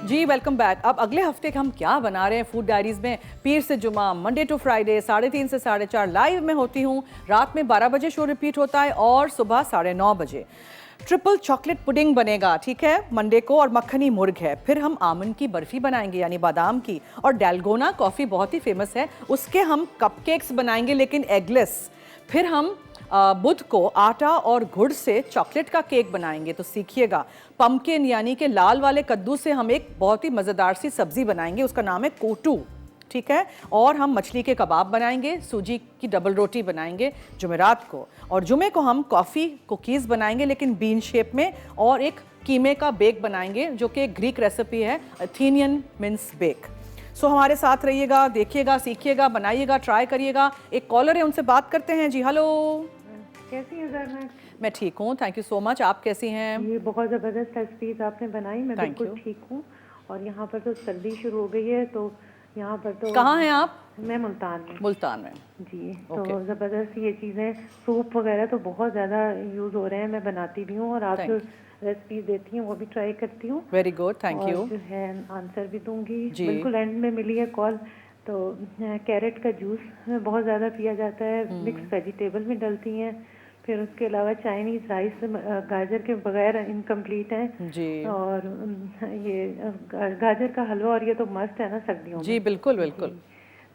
जी वेलकम बैक। अब अगले हफ्ते हम क्या बना रहे हैं फूड डायरीज में, पीर से जुमा, मंडे टू फ्राइडे 3:30 से 4:30 लाइव में होती हूँ। रात में 12 बजे शो रिपीट होता है और सुबह 9:30 बजे। ट्रिपल चॉकलेट पुडिंग बनेगा, ठीक है, मंडे को, और मक्खनी मुर्ग है। फिर हम आमंड की बर्फी बनाएंगे यानी बादाम की, और डेलगोना कॉफ़ी बहुत ही फेमस है, उसके हम कपकेक्स बनाएंगे लेकिन एगलेस। फिर हम बुध को आटा और गुड़ से चॉकलेट का केक बनाएंगे, तो सीखिएगा। पम्पकिन यानी कि लाल वाले कद्दू से हम एक बहुत ही मज़ेदार सी सब्ज़ी बनाएंगे, उसका नाम है कोटू, ठीक है। और हम मछली के कबाब बनाएंगे, सूजी की डबल रोटी बनाएंगे जुमेरात को, और जुमे को हम कॉफ़ी कुकीज़ बनाएंगे लेकिन बीन शेप में, और एक कीमे का बेक बनाएंगे जो कि ग्रीक रेसिपी है, अथेनियन मिन्स बेक। सो हमारे साथ रहिएगा, देखिएगा, सीखिएगा, बनाइएगा, ट्राई करिएगा। एक कॉलर है, उनसे बात करते हैं जी। हेलो,
कैसी हैं सर?
मैं ठीक हूँ, थैंक यू सो मच। आप कैसी हैं?
ये बहुत ज़बरदस्त रेसिपीज आपने बनाई, मैं
Thank
बिल्कुल
you.
ठीक हूँ। और यहाँ पर तो सर्दी शुरू हो गई है, तो यहाँ पर तो
कहाँ हैं आप?
मैं मुल्तान में।
मुल्तान में।
जी,
Okay.
तो ज़बरदस्त ये चीज़ें, सूप वगैरह तो बहुत ज़्यादा यूज़ हो रहे हैं, मैं बनाती भी हूँ और आप
Thank
जो रेसिपीज देती हैं वो भी ट्राई करती हूँ।
वेरी गुड, थैंक
और
यू।
जो है आंसर भी दूंगी।
जी।
बिल्कुल एंड में मिली है कॉल। तो कैरेट का जूस बहुत ज़्यादा पिया जाता है, मिक्स वेजिटेबल में डलती हैं। फिर उसके अलावा चाइनीज़ राइस गाजर के बगैर इनकम्प्लीट है।
जी
और ये गाजर का हलवा, और ये तो मस्त है ना सर्दियों में।
जी, बिल्कुल बिल्कुल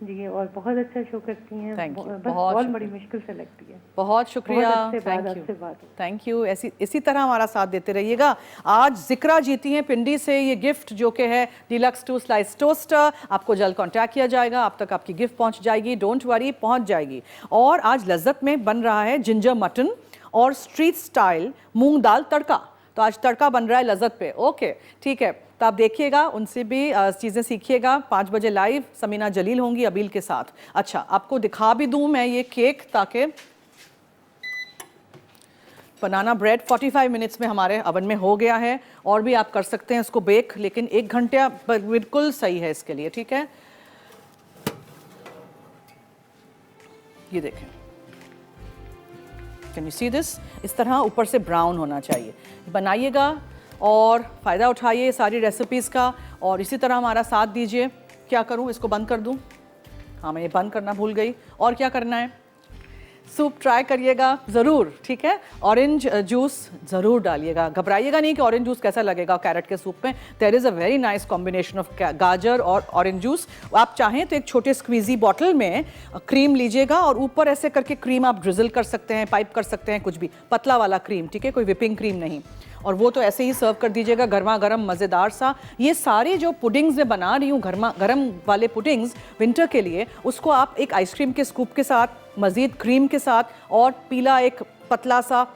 जी, और बहुत अच्छा शो करती हैं।
Thank you.
बस
बहुत
कॉल
शुक्रिया।
बड़ी मुश्किल से लगती है।
बहुत शुक्रिया,
बहुत अच्छे बाद
थैंक यू,
आपसे बात हुई।
Thank you. इसी तरह हमारा साथ देते रहिएगा। आज जिक्रा जीती हैं पिंडी से ये गिफ्ट, जो कि है डिलक्स 2 स्लाइस टोस्टर। आपको जल्द कांटेक्ट किया जाएगा, आप तक आपकी गिफ्ट पहुंच जाएगी, डोंट वरी, पहुंच जाएगी। और आज लज्जत में बन रहा है जिंजर मटन और स्ट्रीट स्टाइल मूंग दाल तड़का। तो आज तड़का बन रहा है लज्जत पे। ओके, ठीक है, तो आप देखिएगा, उनसे भी चीज़ें सीखिएगा। 5 बजे लाइव समीना जलील होंगी अबील के साथ। अच्छा, आपको दिखा भी दूं मैं ये केक, ताकि बनाना ब्रेड 45 मिनट्स में हमारे अवन में हो गया है। और भी आप कर सकते हैं इसको बेक, लेकिन 1 घंटा बिल्कुल सही है इसके लिए, ठीक है। ये देखें, कैन यू सी दिस? इस तरह ऊपर से ब्राउन होना चाहिए। बनाइएगा और फ़ायदा उठाइए सारी रेसिपीज़ का, और इसी तरह हमारा साथ दीजिए। क्या करूं, इसको बंद कर दूं? हाँ, मैं ये बंद करना भूल गई। और क्या करना है? सूप ट्राई करिएगा ज़रूर, ठीक है। ऑरेंज जूस ज़रूर डालिएगा, घबराइएगा नहीं कि ऑरेंज जूस कैसा लगेगा कैरेट के सूप में। There is a very nice combination of gajar और ऑरेंज जूस। आप चाहें तो एक छोटे स्क्वीजी बॉटल में क्रीम लीजिएगा और ऊपर ऐसे करके क्रीम आप ड्रिजल कर सकते हैं, पाइप कर सकते हैं, कुछ भी पतला वाला क्रीम, ठीक है, कोई विपिंग क्रीम नहीं। और वो तो ऐसे ही सर्व कर दीजिएगा, गर्मा गर्म मज़ेदार सा। ये सारी जो पुडिंग्स मैं बना रही हूँ, गर्मा गर्म वाले पुडिंग्स विंटर के लिए, उसको आप एक आइसक्रीम के स्कूप के साथ, मज़ीद क्रीम के साथ, और पीला एक पतला सा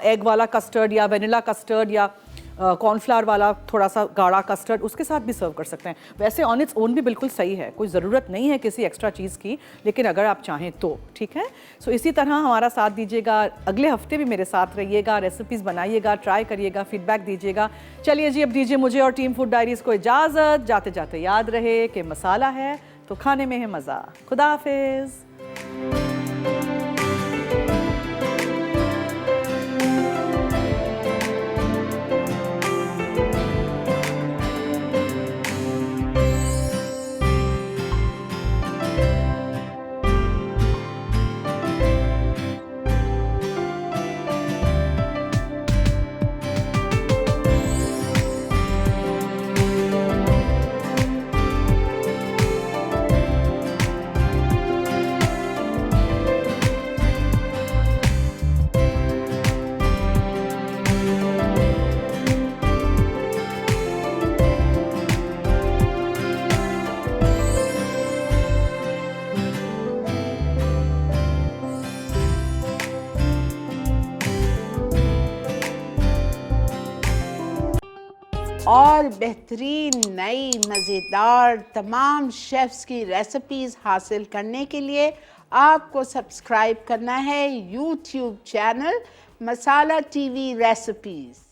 एग वाला कस्टर्ड या वेनिला कस्टर्ड या कॉर्नफ्लावर वाला थोड़ा सा गाढ़ा कस्टर्ड, उसके साथ भी सर्व कर सकते हैं। वैसे ऑन इट्स ओन भी बिल्कुल सही है, कोई ज़रूरत नहीं है किसी एक्स्ट्रा चीज़ की, लेकिन अगर आप चाहें तो, ठीक है। सो इसी तरह हमारा साथ दीजिएगा, अगले हफ्ते भी मेरे साथ रहिएगा, रेसिपीज़ बनाइएगा, ट्राई करिएगा, फीडबैक दीजिएगा। चलिए जी, अब दीजिए मुझे और टीम फूड डायरीज़ को इजाज़त। जाते जाते याद रहे कि मसाला है तो खाने में है मज़ा। खुदा हाफिज़।
और बेहतरीन नई मज़ेदार तमाम शेफ्स की रेसिपीज़ हासिल करने के लिए आपको सब्सक्राइब करना है यूट्यूब चैनल मसाला टीवी रेसिपीज़।